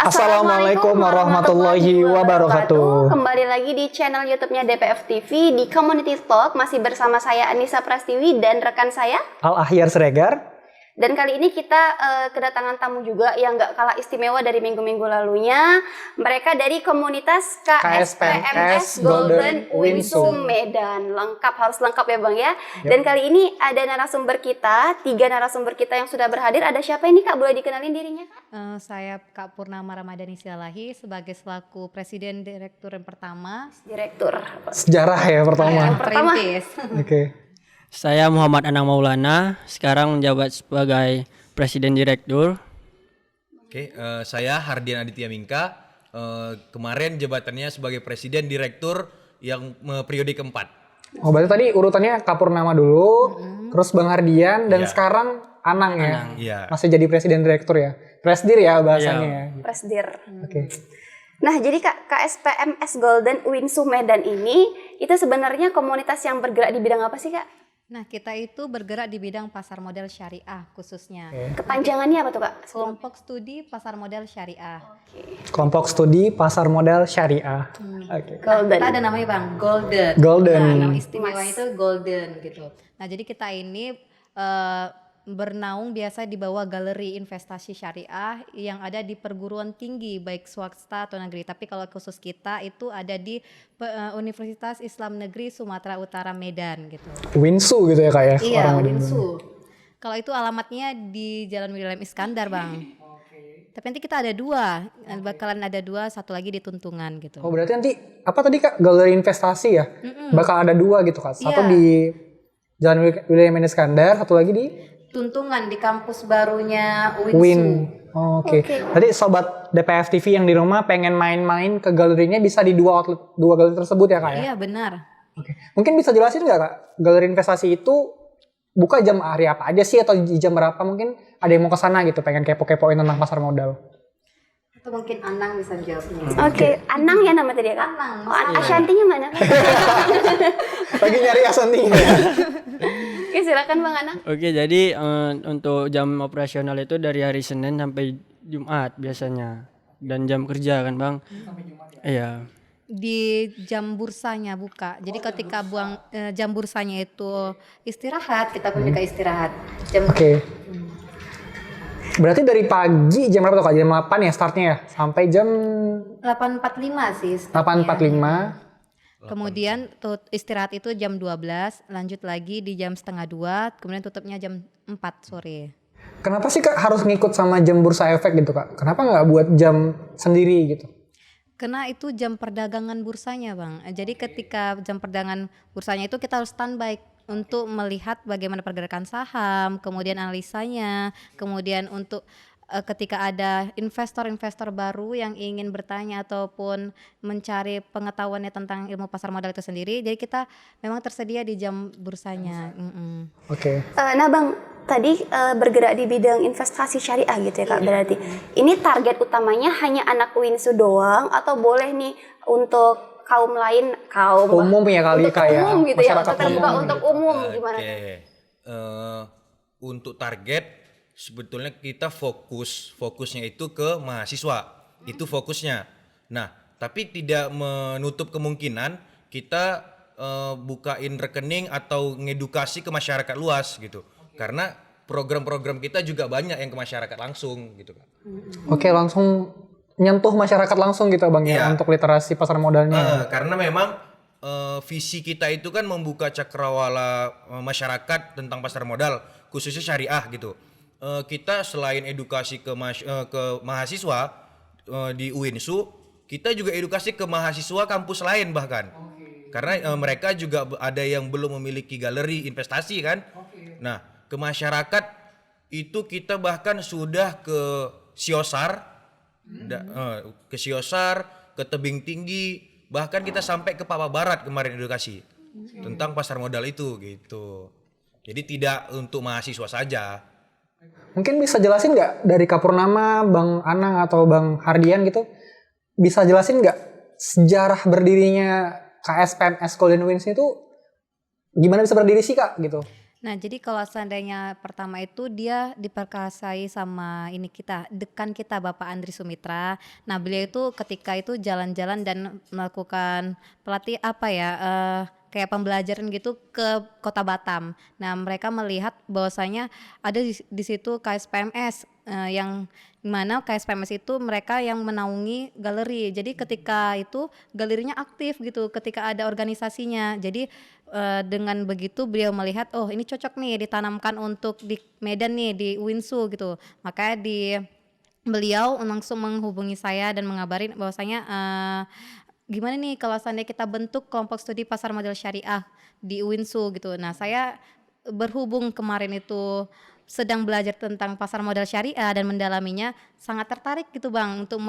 Assalamualaikum warahmatullahi wabarakatuh. Kembali lagi di channel YouTube-nya DPF TV di Community Talk, masih bersama saya Anissa Prastiwi dan rekan saya Al-Ahyar Siregar. Dan kali ini kita kedatangan tamu juga yang gak kalah istimewa dari minggu-minggu lalunya. Mereka dari komunitas KSPMS Golden Winsu Medan. Lengkap, harus lengkap ya Bang ya. Dan kali ini ada narasumber kita, 3 narasumber kita yang sudah berhadir. Ada siapa ini Kak? Boleh dikenalin dirinya Kak? Saya Kak Purnama Ramadhani Silalahi sebagai selaku Presiden Direktur yang pertama. Direktur. Sejarah ya pertama. Yang pertama. Oke. Saya Muhammad Anang Maulana, sekarang menjabat sebagai Presiden Direktur. Oke, saya Hardian Aditya Mingka, kemarin jabatannya sebagai Presiden Direktur yang periode keempat. Oh berarti tadi urutannya Kak Purnama dulu, terus Bang Hardian, dan sekarang Anang ya? Iya. Masih jadi Presiden Direktur ya? Presdir ya bahasanya ya? Presdir. Oke. Nah, jadi KSPMS Golden Winsu Medan ini, itu sebenarnya komunitas yang bergerak di bidang apa sih Kak? Nah, kita itu bergerak di bidang pasar modal syariah khususnya. Kepanjangannya apa tuh Kak? Kelompok studi pasar modal syariah. Kelompok studi pasar modal syariah. Oke. Golden. Kita ada namanya Bang, Golden. Golden. Nah, nama istimewanya itu Golden gitu. Nah, jadi kita ini bernaung biasa di bawah galeri investasi syariah yang ada di perguruan tinggi baik swasta atau negeri. Tapi kalau khusus kita itu ada di Universitas Islam Negeri Sumatera Utara Medan gitu. Winsu gitu ya Kak ya? Iya, Orang Medan. Winsu. Kalau itu alamatnya di Jalan William Iskandar Bang. Tapi nanti kita ada 2, bakalan ada 2, satu lagi di Tuntungan gitu. Oh berarti nanti apa tadi Kak? Galeri investasi ya? Bakal ada 2 gitu Kak? Satu Iya. di Jalan William Iskandar, satu lagi di Tuntungan di kampus barunya Winsu. Win. Oh, Oke. Tadi sobat DPF TV yang di rumah pengen main-main ke galerinya bisa di 2 galeri tersebut ya Kak ya? Iya benar. Oke. Mungkin bisa jelasin nggak Kak? Galeri investasi itu buka jam hari apa aja sih atau di jam berapa? Mungkin ada yang mau ke sana gitu, pengen kepo-kepoin tentang pasar modal. Itu mungkin Anang bisa jawabnya. Oke, Anang ya nama tadi ya Kak? Anang. Oh, Ashantinya mana? Lagi nyari asanti. Oke, silakan Bang Anang. Oke, jadi untuk jam operasional itu dari hari Senin sampai Jumat biasanya. Dan jam kerja kan Bang? Sampai Jumat ya? Iya. Di jam bursanya buka. Jadi ketika buang jam bursanya itu istirahat, kita pun juga istirahat. Oke. Berarti dari pagi jam berapa tuh Kak? Jam 8 ya startnya ya? Sampai jam 8.45 sih. 8.45. Kemudian istirahat itu jam 12, lanjut lagi di jam 1:30, kemudian tutupnya jam 4 sore. Kenapa sih Kak harus ngikut sama jam bursa efek gitu Kak? Kenapa nggak buat jam sendiri gitu? Karena itu jam perdagangan bursanya Bang. Jadi ketika jam perdagangan bursanya itu kita harus standby untuk melihat bagaimana pergerakan saham, kemudian analisanya, kemudian untuk ketika ada investor-investor baru yang ingin bertanya ataupun mencari pengetahuannya tentang ilmu pasar modal itu sendiri, jadi kita memang tersedia di jam bursanya. Oke. Nah Bang, tadi bergerak di bidang investasi syariah gitu ya Kak, berarti. Ini target utamanya hanya anak Winsu doang atau boleh nih untuk kaum lain, umum ya kali untuk Kak ya? umum gitu ya, Masyarakat terbuka umum. untuk umum gimana? Untuk target sebetulnya kita fokusnya itu ke mahasiswa, itu fokusnya. Nah, tapi tidak menutup kemungkinan kita bukain rekening atau ngedukasi ke masyarakat luas gitu. Karena program-program kita juga banyak yang ke masyarakat langsung gitu kan. Oke, langsung nyentuh masyarakat langsung gitu Bang ya, untuk literasi pasar modalnya. Karena memang visi kita itu kan membuka cakrawala masyarakat tentang pasar modal, khususnya syariah gitu. Kita selain edukasi ke mahasiswa di Winsu, kita juga edukasi ke mahasiswa kampus lain bahkan. Karena mereka juga ada yang belum memiliki galeri investasi kan. Nah, ke masyarakat itu kita bahkan sudah ke Siosar, ke Tebing Tinggi, bahkan kita sampai ke Papua Barat kemarin edukasi tentang pasar modal itu gitu. Jadi tidak untuk mahasiswa saja. Mungkin bisa jelasin nggak dari Kak Purnama, Bang Anang atau Bang Hardian gitu, bisa jelasin nggak sejarah berdirinya KSPMS Golden Winsu itu gimana bisa berdiri sih Kak gitu? Nah, jadi kalau seandainya pertama itu dia diperkasai sama ini kita, dekan kita Bapak Andri Sumitra. Nah, beliau itu ketika itu jalan-jalan dan melakukan pelatih apa ya, kayak pembelajaran gitu ke Kota Batam. Nah, mereka melihat bahwasanya ada di situ KSPMS, yang mana KSPMS itu mereka yang menaungi galeri. Jadi ketika itu galerinya aktif gitu, ketika ada organisasinya. Jadi dengan begitu beliau melihat, oh ini cocok nih ditanamkan untuk di Medan nih, di Winsu gitu. Makanya beliau langsung menghubungi saya dan mengabarin bahwasanya gimana nih kalau seandainya kita bentuk kelompok studi pasar modal syariah di Winsu gitu. Nah, saya berhubung kemarin itu sedang belajar tentang pasar modal syariah dan mendalaminya, sangat tertarik gitu Bang untuk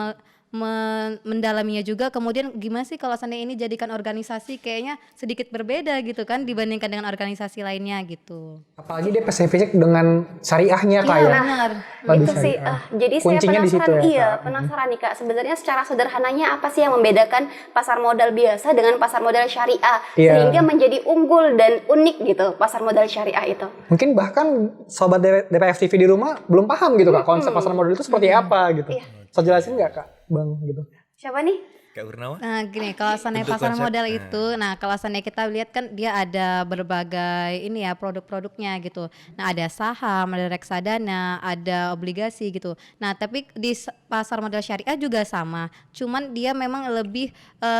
mendalaminya juga. Kemudian gimana sih kalau seandainya ini jadikan organisasi, kayaknya sedikit berbeda gitu kan dibandingkan dengan organisasi lainnya gitu. Apalagi dia spesifik dengan syariahnya Kak Iya, ya. benar. Lebih Itu sih, syariah. jadi saya Kuncinya di situ penasaran, ya, iya Kak. penasaran nih Kak. Sebenarnya secara sederhananya apa sih yang membedakan pasar modal biasa dengan pasar modal syariah Iya. sehingga menjadi unggul dan unik gitu pasar modal syariah itu? Mungkin bahkan sobat DPF TV di rumah belum paham gitu Kak, konsep pasar modal itu seperti apa gitu. So jelasin nggak Kak, Bang gitu? Siapa nih? Kak Purnama? Nah gini, kalau seandainya Bentuk pasar konsep. modal itu, nah kalau seandainya kita lihat kan dia ada berbagai ini ya produk-produknya gitu. Nah ada saham, ada reksadana, ada obligasi gitu. Nah tapi di pasar modal syariah juga sama, cuman dia memang lebih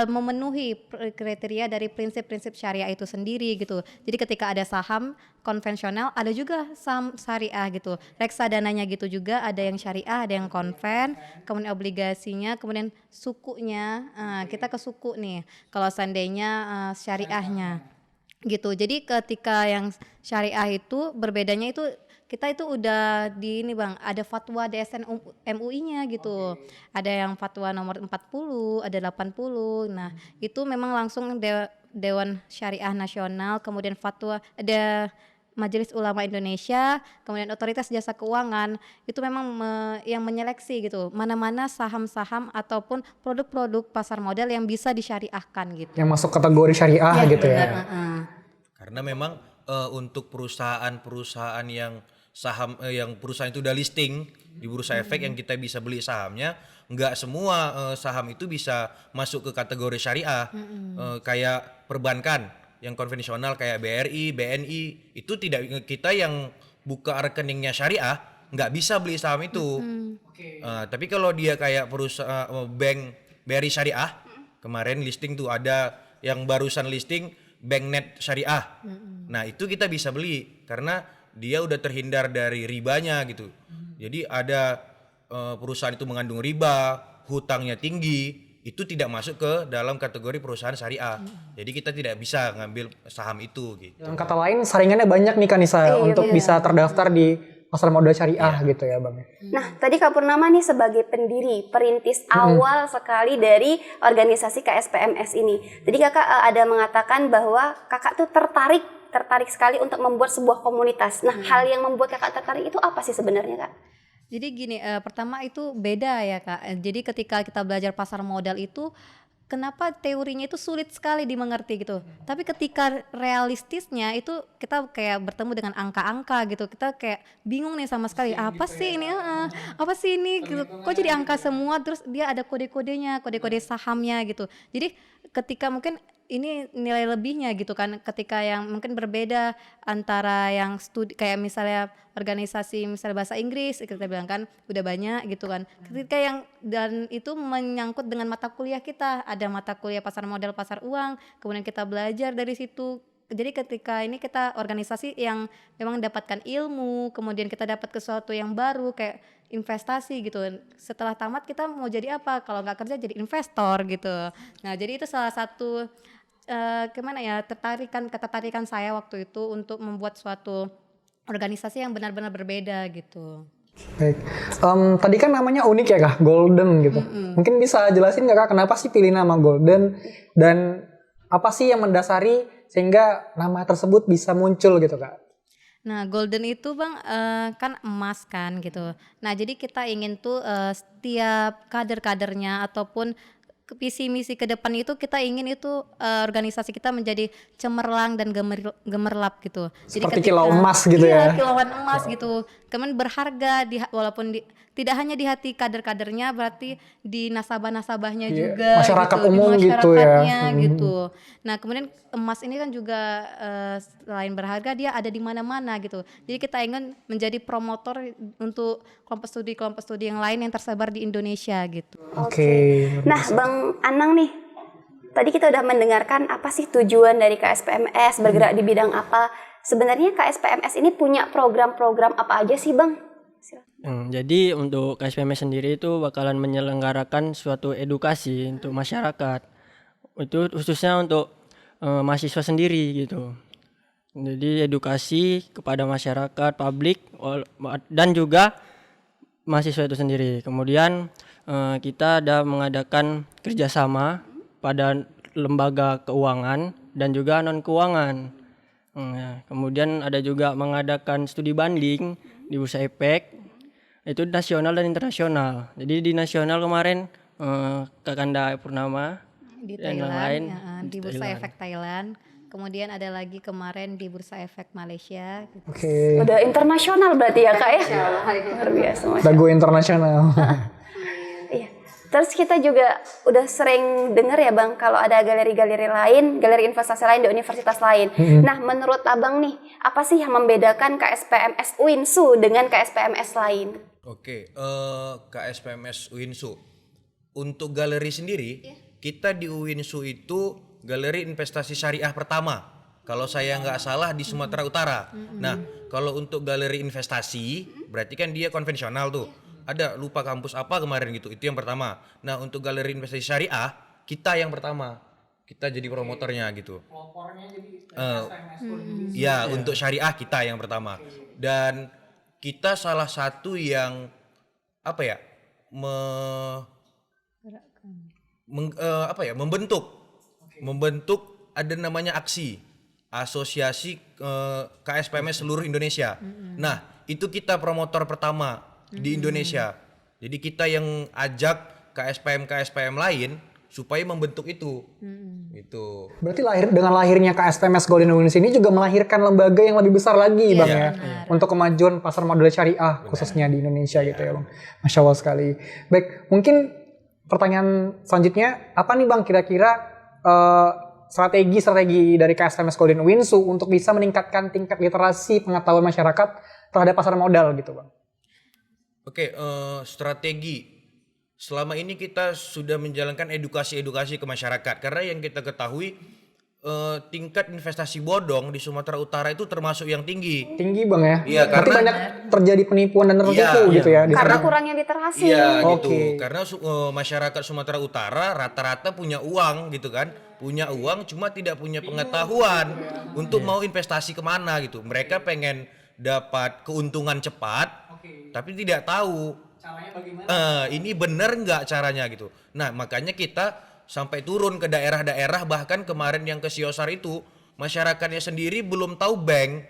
memenuhi kriteria dari prinsip-prinsip syariah itu sendiri gitu. Jadi ketika ada saham konvensional, ada juga saham syariah gitu. Reksadananya gitu juga, ada yang syariah, ada yang konven, kemudian obligasinya, kemudian sukunya. Kita ke suku nih kalau seandainya syariahnya gitu. Jadi ketika yang syariah itu berbedanya itu kita itu udah di ini Bang, ada fatwa DSN MUI-nya gitu. Ada yang fatwa nomor 40, ada 80. Nah, itu memang langsung Dewan Syariah Nasional, kemudian fatwa ada Majelis Ulama Indonesia, kemudian Otoritas Jasa Keuangan, itu memang yang menyeleksi gitu, mana-mana saham-saham ataupun produk-produk pasar modal yang bisa disyariahkan gitu. Yang masuk kategori syariah gitu benar, ya. Karena memang untuk perusahaan-perusahaan yang saham yang perusahaan itu udah listing di bursa efek yang kita bisa beli sahamnya, nggak semua saham itu bisa masuk ke kategori syariah. Kayak perbankan yang konvensional kayak BRI, BNI itu tidak, kita yang buka rekeningnya syariah nggak bisa beli saham itu. Tapi kalau dia kayak perusahaan bank BRI Syariah, kemarin listing tuh ada yang barusan listing BankNet Syariah. Nah itu kita bisa beli karena dia udah terhindar dari ribanya gitu. Jadi ada perusahaan itu mengandung riba, hutangnya tinggi, itu tidak masuk ke dalam kategori perusahaan syariah. Jadi kita tidak bisa ngambil saham itu gitu. Dengan kata lain saringannya banyak nih Kanisa untuk bisa terdaftar di pasar modal syariah gitu ya Bang. Nah, tadi Kak Purnama nih sebagai pendiri, perintis awal sekali dari organisasi KSPMS ini. Tadi Kakak ada mengatakan bahwa Kakak tuh tertarik sekali untuk membuat sebuah komunitas. Nah, hal yang membuat Kakak tertarik itu apa sih sebenarnya, Kak? Jadi gini, pertama itu beda ya Kak. Jadi ketika kita belajar pasar modal itu, kenapa teorinya itu sulit sekali dimengerti gitu. Tapi ketika realistisnya itu kita kayak bertemu dengan angka-angka gitu. Kita kayak bingung nih sama sekali. Apa sih ini? Apa sih ini? Gitu. Kok jadi angka semua? Terus dia ada kode-kodenya, kode-kode sahamnya gitu. Jadi ketika mungkin ini nilai lebihnya gitu kan, ketika yang mungkin berbeda antara yang studi kayak misalnya organisasi misalnya bahasa Inggris kita bilang kan udah banyak gitu kan, ketika yang dan itu menyangkut dengan mata kuliah kita, ada mata kuliah pasar modal, pasar uang, kemudian kita belajar dari situ. Jadi ketika ini kita organisasi yang memang dapatkan ilmu, kemudian kita dapat sesuatu yang baru kayak investasi gitu. Setelah tamat kita mau jadi apa? Kalau nggak kerja jadi investor gitu. Nah jadi itu salah satu ketertarikan saya waktu itu untuk membuat suatu organisasi yang benar-benar berbeda gitu. Baik, tadi kan namanya unik ya Kak, Golden gitu. Mungkin bisa jelasin nggak Kak kenapa sih pilih nama Golden dan apa sih yang mendasari sehingga nama tersebut bisa muncul gitu Kak? Nah golden itu Bang kan emas kan gitu. Nah jadi kita ingin tuh setiap kader-kadernya ataupun visi misi ke depan itu kita ingin itu organisasi kita menjadi cemerlang dan gemerlap gitu. Seperti kilau emas gitu ya. Iya, kilauan emas gitu. Kemudian berharga walaupun tidak hanya di hati kader-kadernya, berarti di nasabah-nasabahnya juga, masyarakat gitu, umum di gitu ya. masyarakatnya gitu. Nah, kemudian emas ini kan juga selain berharga, dia ada di mana-mana gitu. Jadi kita ingin menjadi promotor untuk kelompok studi yang lain yang tersebar di Indonesia gitu. Oke. Nah, Bang Anang nih, tadi kita udah mendengarkan apa sih tujuan dari KSPMS, bergerak di bidang apa. Sebenarnya KSPMS ini punya program-program apa aja sih, Bang? Jadi untuk KSPMS sendiri itu bakalan menyelenggarakan suatu edukasi untuk masyarakat. Itu khususnya untuk mahasiswa sendiri gitu. Jadi edukasi kepada masyarakat, publik dan juga mahasiswa itu sendiri. Kemudian kita ada mengadakan kerjasama pada lembaga keuangan dan juga non keuangan. Kemudian ada juga mengadakan studi banding di Bursa Efek. Itu nasional dan internasional. Jadi di nasional kemarin Kakanda Purnama Di dan yang Thailand, lain di Bursa Efek Thailand. Kemudian ada lagi kemarin di Bursa Efek Malaysia. Gitu. Oke. Udah internasional berarti ya, Kak ya? Luar biasa, Masya Dago internasional. Iya. Terus kita juga udah sering dengar ya Bang, kalau ada galeri-galeri lain, galeri investasi lain di universitas lain. Nah, menurut Abang nih, apa sih yang membedakan KSPMS UINSU dengan KSPMS lain? Oke, KSPMS UINSU. Untuk galeri sendiri, kita di UINSU itu galeri investasi syariah pertama. Kalau saya nggak salah di Sumatera Utara. Nah, kalau untuk galeri investasi, berarti kan dia konvensional tuh. Ada lupa kampus apa kemarin gitu. Itu yang pertama. Nah, untuk galeri investasi syariah, kita yang pertama. Kita jadi promotornya gitu. Ya, untuk syariah kita yang pertama. Dan kita salah satu yang apa ya? Membentuk ada namanya aksi asosiasi KSPMS seluruh Indonesia. Nah, itu kita promotor pertama di Indonesia. Jadi kita yang ajak KSPM lain supaya membentuk itu. Gitu. Berarti dengan lahirnya KSPMS Golden Wings ini juga melahirkan lembaga yang lebih besar lagi Bang ya. Untuk kemajuan pasar modal syariah khususnya di Indonesia gitu ya Bang. Masya Allah sekali. Baik, mungkin pertanyaan selanjutnya, apa nih Bang kira-kira strategi dari KSPMS Golden Wings untuk bisa meningkatkan tingkat literasi pengetahuan masyarakat terhadap pasar modal gitu Bang? Oke, strategi. Selama ini kita sudah menjalankan edukasi ke masyarakat. Karena yang kita ketahui tingkat investasi bodong di Sumatera Utara itu termasuk yang tinggi. Tinggi Bang ya? Iya, berarti karena banyak terjadi penipuan dan tertipu gitu ya? Karena kurangnya literasi. Iya gitu. Oke. Karena masyarakat Sumatera Utara rata-rata punya uang gitu kan. Punya uang cuma tidak punya pengetahuan untuk mau investasi kemana gitu. Mereka pengen dapat keuntungan cepat tapi tidak tahu caranya bagaimana. Ini benar nggak caranya gitu. Nah makanya kita sampai turun ke daerah-daerah, bahkan kemarin yang ke Siosar itu masyarakatnya sendiri belum tahu bank.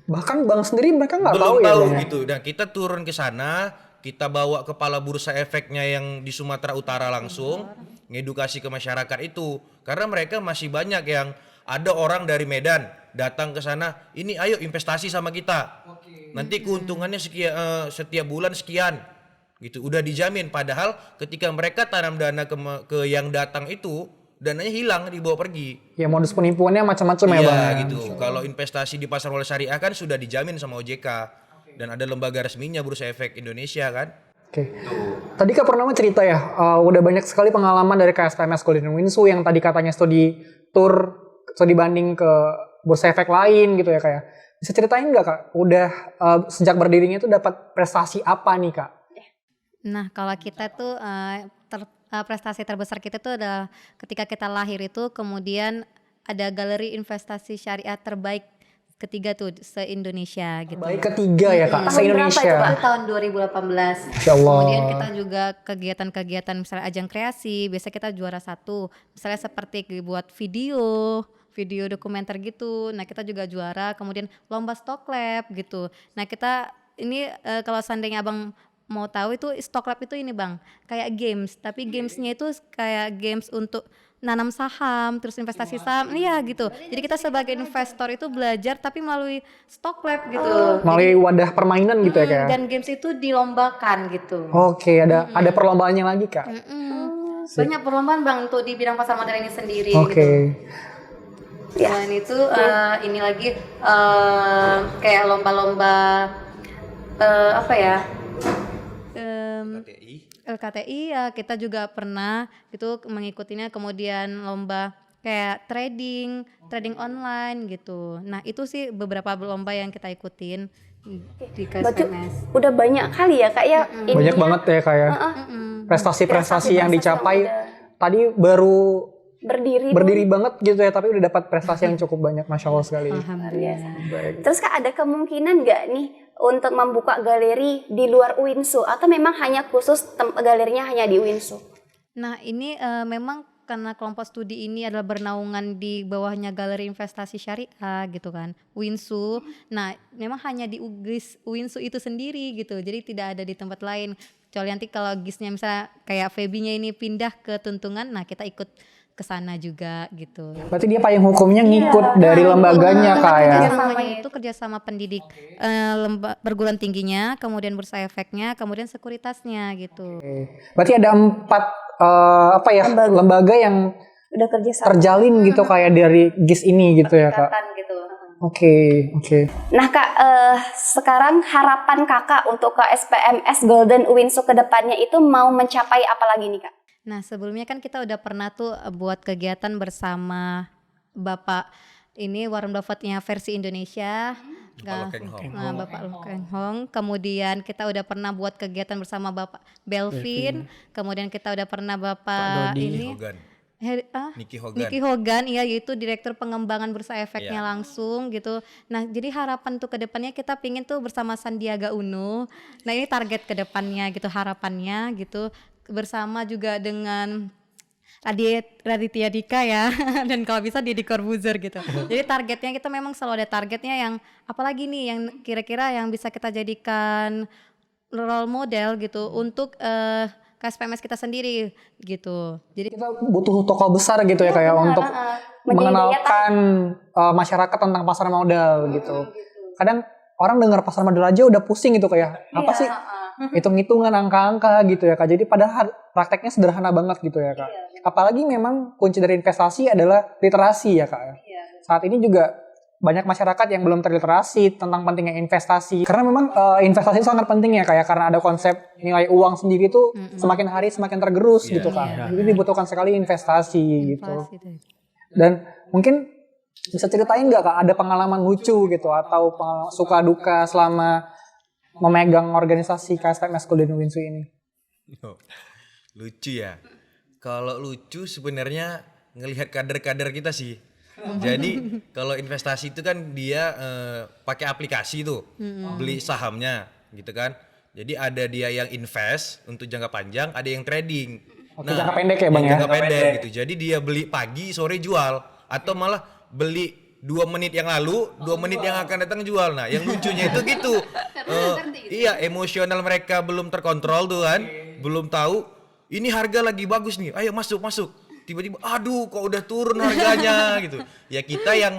Bahkan Bang sendiri mereka nggak Belum tahu ya tahu Bang ya? gitu. Dan kita turun ke sana, kita bawa kepala bursa efeknya yang di Sumatera Utara langsung ngedukasi ke masyarakat itu. Karena mereka masih banyak yang ada orang dari Medan datang ke sana, ini ayo investasi sama kita. Nanti keuntungannya sekian, setiap bulan sekian. Gitu, udah dijamin. Padahal ketika mereka tanam dana ke yang datang itu, dananya hilang, dibawa pergi. Ya modus penipuannya macam-macam ya Bang. Iya gitu. Kalau investasi di pasar modal syariah kan sudah dijamin sama OJK. Dan ada lembaga resminya Bursa Efek Indonesia kan. Oke. Tadi Kak Purnama cerita ya, udah banyak sekali pengalaman dari KSPMS Golden Wings yang tadi katanya studi banding ke Bursa Efek lain gitu ya Kak ya. Bisa ceritain nggak Kak, udah sejak berdirinya itu dapat prestasi apa nih Kak? Nah, kalau kita tuh prestasi terbesar kita tuh adalah ketika kita lahir itu, kemudian ada galeri investasi syariah terbaik ketiga tuh se-Indonesia gitu. Baik ketiga ya Kak, Tahun se-Indonesia. berapa itu, Itu tahun 2018. Masya Allah. Kemudian kita juga kegiatan-kegiatan misalnya ajang kreasi, biasa kita juara 1. Misalnya seperti buat video dokumenter gitu. Nah, kita juga juara. Kemudian lomba stock lab gitu. Nah, kita ini kalau seandainya Abang mau tahu itu Stock Lab itu ini Bang, kayak games, tapi gamesnya itu kayak games untuk nanam saham, terus investasi saham, iya gitu. Jadi kita sebagai investor itu belajar tapi melalui Stock Lab gitu. Melalui wadah permainan gitu ya kayak. Dan games itu dilombakan gitu. Oke, ada perlombaannya lagi Kak. Banyak perlombaan Bang untuk di bidang pasar modal ini sendiri Oke. gitu. Selain itu ini lagi kayak lomba-lomba apa ya? LKTI ya kita juga pernah itu mengikutinya, kemudian lomba kayak trading online gitu. Nah itu sih beberapa lomba yang kita ikutin di Berarti KSPMS. udah banyak kali ya Kak ya. Banyak ininya. banget ya kayak prestasi-prestasi yang dicapai. Tadi baru berdiri banget gitu ya, tapi udah dapat prestasi yang cukup banyak, Masya Allah sekali. Baik. Terus Kak ada kemungkinan nggak nih untuk membuka galeri di luar UINSU atau memang hanya khusus galerinya hanya di UINSU? Nah ini memang karena kelompok studi ini adalah bernaungan di bawahnya Galeri Investasi Syariah gitu kan, UINSU. Nah memang hanya di UINSU itu sendiri gitu, jadi tidak ada di tempat lain. Kecuali nanti kalau GIS-nya misalnya kayak Febinya ini pindah ke Tuntungan, nah kita ikut ke sana juga gitu. Berarti dia payung hukumnya ngikut dari lembaganya Kak ya. Kerjasamanya itu kerjasama pendidik perguruan tingginya, kemudian bursa efeknya, kemudian sekuritasnya gitu. Berarti ada 4 lembaga yang Udah kerja sama. terjalin gitu kayak dari GIS ini gitu ya Kak. Gitu. Oke. Nah Kak, sekarang harapan Kakak untuk ke SPMS Golden UINSU ke depannya itu mau mencapai apa lagi nih Kak? Nah sebelumnya kan kita udah pernah tuh buat kegiatan bersama Bapak ini Warren Buffett-nya versi Indonesia, Bapak Loh Keng Hong. Kemudian kita udah pernah buat kegiatan bersama Bapak Belvin. Kemudian kita udah pernah Bapak ini Niki Hogan, ya yaitu Direktur Pengembangan Bursa Efeknya langsung gitu. Nah jadi harapan tuh ke depannya kita pingin tuh bersama Sandiaga Uno. Nah ini target ke depannya gitu, harapannya gitu. Bersama juga dengan Raditya Dika ya dan kalau bisa Deddy Corbuzier gitu. Jadi targetnya kita memang selalu ada targetnya yang apalagi nih yang kira-kira yang bisa kita jadikan role model gitu untuk KSPMS kita sendiri gitu. Jadi Kita butuh tokoh besar gitu ya kayak untuk mengenalkan masyarakat tentang pasar modal gitu. Kadang orang dengar pasar modal aja udah pusing gitu kayak apa sih? Hitung-hitungan angka-angka gitu ya Kak. Jadi padahal prakteknya sederhana banget gitu ya Kak. Apalagi memang kunci dari investasi adalah literasi ya Kak. Saat ini juga banyak masyarakat yang belum terliterasi tentang pentingnya investasi. Karena memang investasi itu sangat penting ya Kak ya. Karena ada konsep nilai uang sendiri itu semakin hari semakin tergerus gitu Kak. Jadi dibutuhkan sekali investasi gitu. Dan mungkin bisa ceritain nggak Kak ada pengalaman lucu gitu atau suka duka selama memegang organisasi KSPMS Golden UINSU ini? Lucu ya. Kalau lucu sebenarnya ngelihat kader-kader kita sih. Jadi kalau investasi itu kan dia pakai aplikasi tuh, beli sahamnya gitu kan. Jadi ada dia yang invest untuk jangka panjang, ada yang trading. Oke, jangka pendek ya Bang ya? Jangka pendek gitu. Jadi dia beli pagi, sore jual. Atau malah beli 2 menit yang lalu, 2 menit yang akan datang jual. Nah, yang lucunya itu gitu. Iya, emosional mereka belum terkontrol tuh kan. Belum tahu, ini harga lagi bagus nih, ayo masuk. Tiba-tiba, aduh kok udah turun harganya gitu. Ya kita yang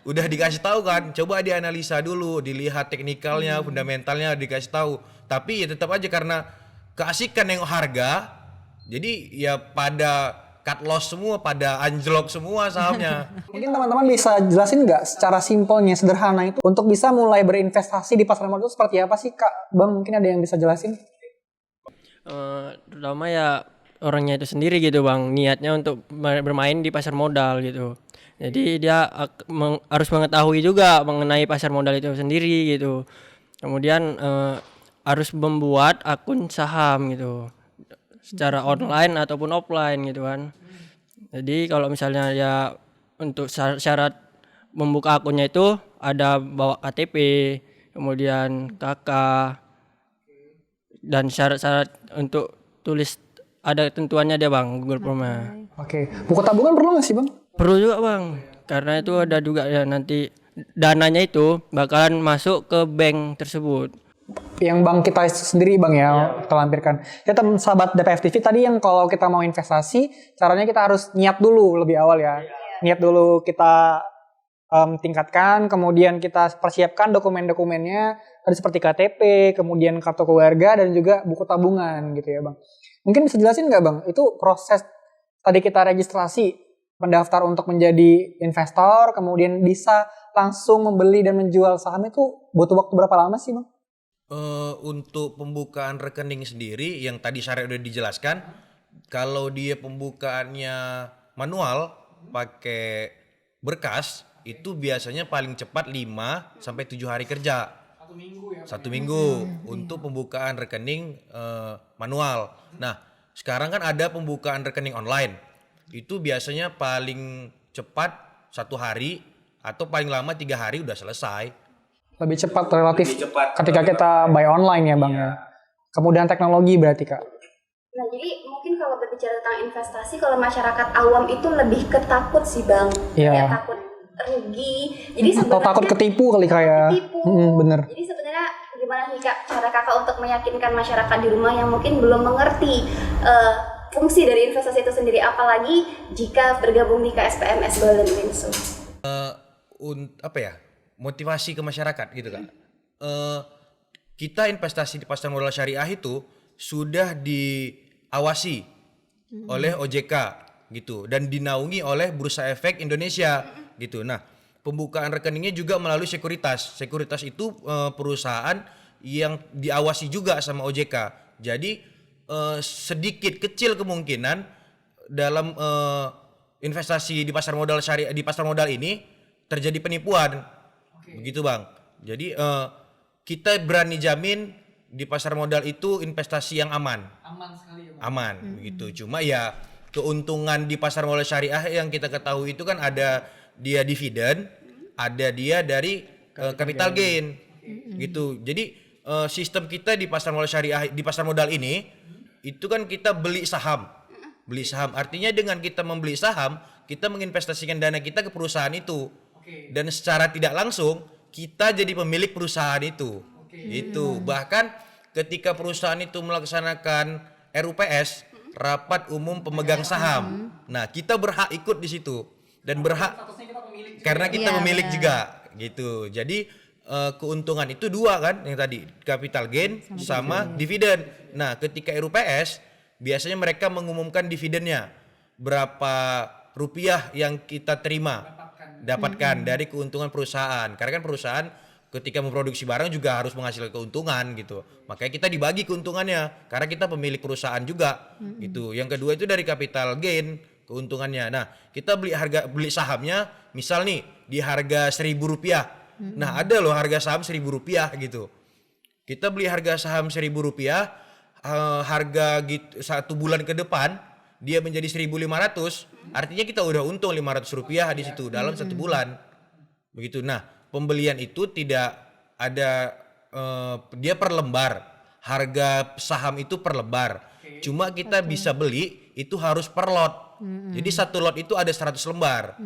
udah dikasih tahu kan, coba dianalisa dulu, dilihat teknikalnya, fundamentalnya dikasih tahu. Tapi ya tetap aja karena keasikan nengok harga, jadi ya pada cut loss semua, pada anjlok semua sahamnya. Mungkin teman-teman bisa jelasin nggak secara simpelnya, sederhana itu untuk bisa mulai berinvestasi di pasar modal seperti apa sih Kak? Bang mungkin ada yang bisa jelasin? Terutama ya orangnya itu sendiri gitu Bang, niatnya untuk bermain di pasar modal gitu. Jadi dia harus mengetahui juga mengenai pasar modal itu sendiri gitu. Kemudian harus membuat akun saham gitu, secara online ataupun offline gitu kan. Jadi kalau misalnya ya untuk syarat membuka akunnya itu ada bawa KTP, kemudian KK, dan syarat-syarat untuk tulis ada ketentuannya dia Bang, Google Form-nya. Oke. Buku tabungan perlu nggak sih Bang? Perlu juga Bang, karena itu ada juga ya nanti dananya itu bakalan masuk ke bank tersebut. yang bank kita sendiri bang ya, kita lampirkan. Ya teman sahabat DPF TV tadi yang kalau kita mau investasi, caranya kita harus niat dulu lebih awal ya. Niat dulu kita tingkatkan, kemudian kita persiapkan dokumen-dokumennya, tadi seperti KTP, kemudian kartu keluarga dan juga buku tabungan gitu ya bang. Mungkin bisa jelasin nggak bang, itu proses tadi kita registrasi, mendaftar untuk menjadi investor, kemudian bisa langsung membeli dan menjual saham itu butuh waktu berapa lama sih bang? Untuk pembukaan rekening sendiri yang tadi syarat udah dijelaskan, kalau dia pembukaannya manual pakai berkas itu biasanya paling cepat 5 sampai 7 hari kerja. 1 minggu untuk pembukaan rekening manual. Nah, sekarang kan ada pembukaan rekening online. Itu biasanya paling cepat 1 hari atau paling lama 3 hari udah selesai. Lebih cepat relatif ketika kita buy online ya bang ya. Kemudian teknologi berarti kak. Nah, jadi mungkin kalau berbicara tentang investasi, kalau masyarakat awam itu lebih ketakut sih bang. Iya. Kayak takut rugi. Jadi Atau sebenarnya takut ketipu kali kayak. ketipu. Bener. Jadi sebenarnya gimana nih kak cara kakak untuk meyakinkan masyarakat di rumah yang mungkin belum mengerti fungsi dari investasi itu sendiri, apalagi jika bergabung di KSPMS Golden Winsum? Motivasi ke masyarakat gitu kan. Kita investasi di pasar modal syariah itu sudah diawasi oleh OJK gitu dan dinaungi oleh Bursa Efek Indonesia gitu. Nah, pembukaan rekeningnya juga melalui sekuritas. Sekuritas itu perusahaan yang diawasi juga sama OJK. Jadi sedikit kecil kemungkinan dalam investasi di pasar modal syariah, di pasar modal ini terjadi penipuan. Begitu bang. Jadi kita berani jamin di pasar modal itu investasi yang aman. Aman sekali ya bang. Aman begitu. Cuma ya keuntungan di pasar modal syariah yang kita ketahui itu kan ada dia dividen, ada dia dari capital gain. Gitu. Jadi sistem kita di pasar modal syariah, di pasar modal ini itu kan kita beli saham. Beli saham artinya dengan kita membeli saham, kita menginvestasikan dana kita ke perusahaan itu. Dan secara tidak langsung kita jadi pemilik perusahaan itu. Itu bahkan ketika perusahaan itu melaksanakan RUPS, rapat umum pemegang saham. Nah, kita berhak ikut di situ dan berhak karena kita pemilik juga gitu. Jadi keuntungan itu dua kan, yang tadi capital gain sama dividen. Nah, ketika RUPS biasanya mereka mengumumkan dividennya berapa rupiah yang kita dapatkan dari keuntungan perusahaan. Karena kan perusahaan ketika memproduksi barang juga harus menghasilkan keuntungan gitu. Makanya kita dibagi keuntungannya karena kita pemilik perusahaan juga gitu. Yang kedua itu dari capital gain keuntungannya. Nah, kita beli sahamnya misal nih di harga Rp1.000. Nah, ada loh harga saham Rp1.000 gitu. Kita beli harga saham Rp1.000, harga gitu 1 bulan ke depan dia menjadi 1.500, artinya kita udah untung Rp500 di situ dalam 1 bulan. Begitu. Nah, pembelian itu tidak ada dia per lembar. Harga saham itu per lembar. Cuma kita bisa beli itu harus per lot. Jadi 1 lot itu ada 100 lembar.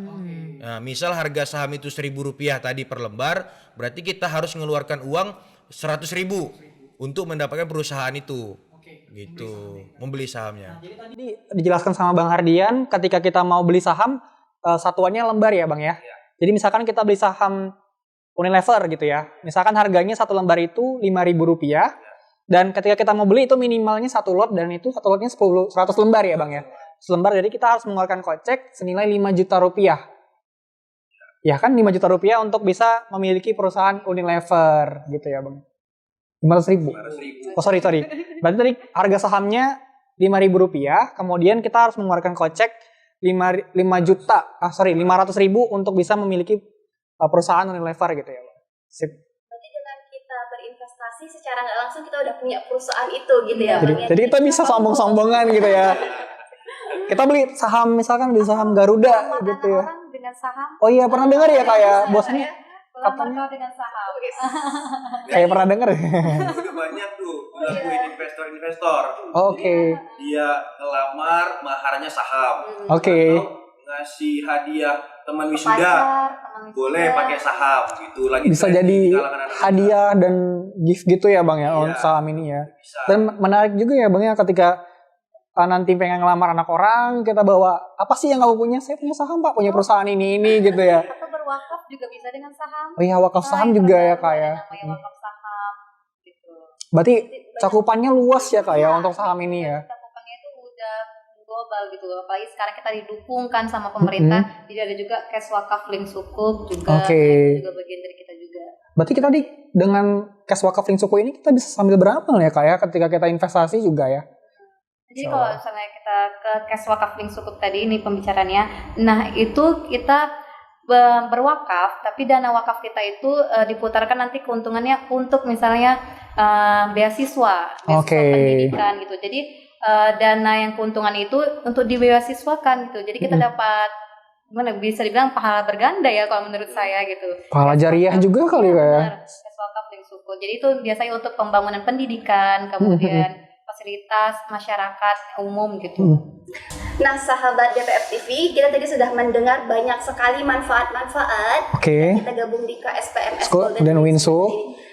Nah, misal harga saham itu Rp1.000 tadi per lembar, berarti kita harus mengeluarkan uang 100.000 untuk mendapatkan perusahaan itu. Gitu, membeli sahamnya. Jadi tadi dijelaskan sama Bang Hardian, ketika kita mau beli saham, satuannya lembar ya Bang ya. Jadi misalkan kita beli saham Unilever gitu ya, misalkan harganya 1 lembar itu Rp5.000, dan ketika kita mau beli itu minimalnya 1 lot, dan itu 1 lotnya 100 lembar ya Bang ya. 1 lembar, jadi kita harus mengeluarkan kocek senilai Rp5 juta. Ya kan, Rp5 juta untuk bisa memiliki perusahaan Unilever gitu ya Bang. 500.000. Oh sorry. Berarti tadi harga sahamnya Rp5.000, kemudian kita harus mengeluarkan kocek 500.000 untuk bisa memiliki perusahaan Unilever gitu ya. Sip. Berarti dengan kita berinvestasi secara nggak langsung kita udah punya perusahaan itu gitu ya. Jadi kita bisa sombong-sombongan gitu ya. Kita beli saham, misalkan beli saham Garuda gitu ya. Orang dengan saham. Oh iya, pernah dengar ya kayak bosnya? Pelamar dengan saham. Kayak pernah dengar. Udah banyak tuh dilakuin investor-investor. Oke. Dia ngelamar maharnya saham. Oke. Atau ngasih hadiah teman wisuda teman boleh wisuda. pakai saham gitu lagi Bisa tren jadi di kalangan anak muda. hadiah dan gift gitu ya Bang ya, Iya. on saham ini ya. Bisa. Dan menarik juga ya Bang ya ketika nanti pengen ngelamar anak orang, kita bawa apa sih yang kamu punya? Saya punya saham Pak, punya perusahaan ini gitu ya. Atau berwakaf juga bisa dengan saham. Oh iya, wakaf saham juga ya Kak ya. Namanya wakaf saham gitu. Berarti cakupannya luas ya Kak ya untuk saham ini ya. Cakupannya itu udah global gitu, apalagi sekarang kita didukungkan sama pemerintah, jadi ada juga cash wakaf link sukuk juga, Oke. itu juga bagian dari kita juga. Berarti kita dengan cash wakaf link suku ini kita bisa sambil beramal ya Kak ya ketika kita investasi juga ya. Jadi kalau misalnya kita ke cash wakaf link sukuk tadi ini pembicaranya, nah itu kita berwakaf, tapi dana wakaf kita itu diputarkan nanti keuntungannya untuk misalnya beasiswa Oke. pendidikan gitu. Jadi dana yang keuntungan itu untuk dibeasiswakan gitu. Jadi kita dapat gimana bisa dibilang pahala berganda ya kalau menurut saya gitu. Pahala jariah juga kali ya. Benar, cash wakaf link sukuk. Jadi itu biasanya untuk pembangunan pendidikan, kemudian fasilitas masyarakat umum gitu. Nah, sahabat DPF TV, kita tadi sudah mendengar banyak sekali manfaat-manfaat. Oke. Kita gabung di KSPMS Golden Winsu.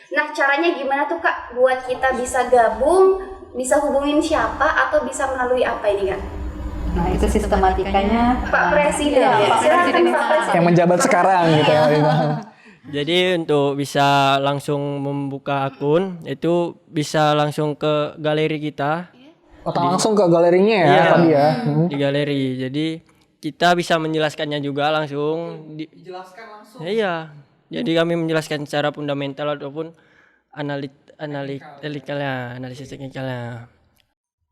Nah, caranya gimana tuh Kak buat kita bisa gabung, bisa hubungin siapa atau bisa melalui apa ini Kak? Nah, itu sistematikanya Pak Presiden Iya, ya. Pak Silakan Presiden. Pak Presiden. Yang menjabat sekarang gitu ya. Jadi untuk bisa langsung membuka akun itu bisa langsung ke galeri kita Otak langsung ke galerinya ya Iya. tadi ya. di galeri. Jadi kita bisa menjelaskannya juga langsung. Dijelaskan langsung. Iya. Jadi kami menjelaskan secara fundamental ataupun analisis teknikalnya.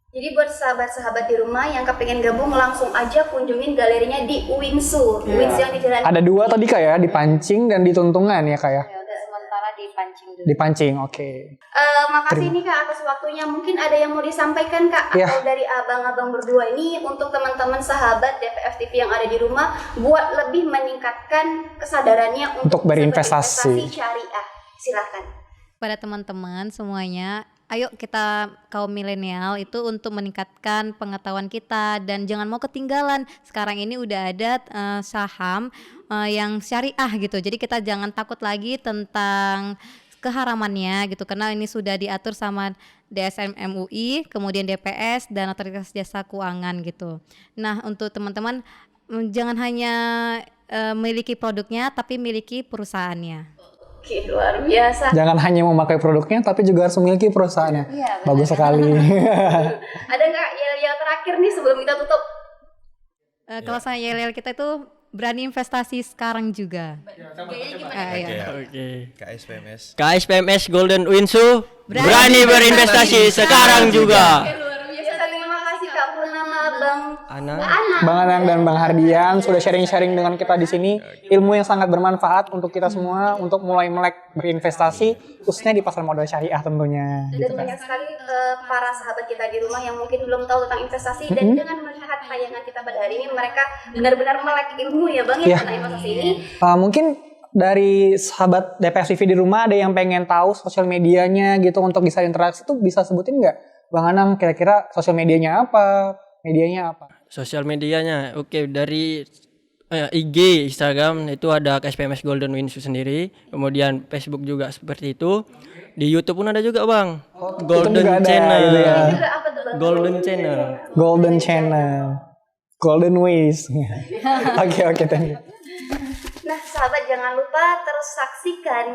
Jadi buat sahabat-sahabat di rumah yang kepengen gabung langsung aja kunjungin galerinya di Winsu. Winsu yang di Jalan Ada dua tadi Kak ya, dipancing dan dituntungan ya Kak ya. sementara dipancing dulu. Dipancing, oke. Makasih nih Kak atas waktunya. Mungkin ada yang mau disampaikan Kak Ya. atau dari abang-abang berdua ini untuk teman-teman sahabat DPF TV yang ada di rumah buat lebih meningkatkan kesadarannya Untuk berinvestasi. syariah. Silakan. Pada teman-teman semuanya, ayo kita kaum milenial itu untuk meningkatkan pengetahuan kita dan jangan mau ketinggalan. Sekarang ini udah ada saham yang syariah gitu. Jadi kita jangan takut lagi tentang keharamannya gitu karena ini sudah diatur sama DSM MUI, kemudian DPS dan Otoritas Jasa Keuangan gitu. Nah, untuk teman-teman jangan hanya miliki produknya tapi miliki perusahaannya. Oke, luar biasa. Jangan hanya memakai produknya tapi juga harus memiliki perusahaannya. Iya, benar. Bagus sekali. Ada nggak yel-yel terakhir nih sebelum kita tutup? Kalau saya yel-yel kita itu berani investasi sekarang juga. Iya. Oke. KSPMS. KSPMS Golden Winsu berani berinvestasi sekarang juga. Luar biasa. Terima kasih Kak Purnama, Bang Ana. Bang Anang dan Bang Hardian sudah sharing-sharing dengan kita di sini, ilmu yang sangat bermanfaat untuk kita semua untuk mulai melek berinvestasi khususnya di pasar modal syariah tentunya. Dan banyak sekali para sahabat kita di rumah yang mungkin belum tahu tentang investasi dan dengan melihat tayangan kita pada hari ini mereka benar-benar melek ilmu ya Bang ya Iya. tentang investasi ini. Mungkin dari sahabat DPF TV di rumah ada yang pengen tahu sosial medianya gitu untuk bisa interaksi tuh bisa sebutin nggak? Bang Anang kira-kira sosial medianya apa? Medianya apa? Sosial medianya, oke, dari IG, Instagram itu ada KSPMS Golden Winsu sendiri, kemudian Facebook juga seperti itu. Di YouTube pun ada juga Bang, Golden juga ada, Channel, gitu ya. Itu apa tuh Bang? Golden Channel. Golden Channel, Golden Ways. Oke, thank you. Nah sahabat jangan lupa terus saksikan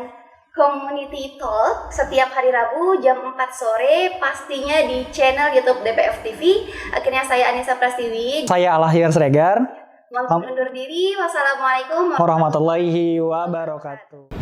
Community Talk setiap hari Rabu jam 4 sore pastinya di channel YouTube DPF TV. Akhirnya saya Anissa Prastiwi Saya Alahir Sregar. mohon undur diri. Wassalamualaikum Warahmatullahi wabarakatuh.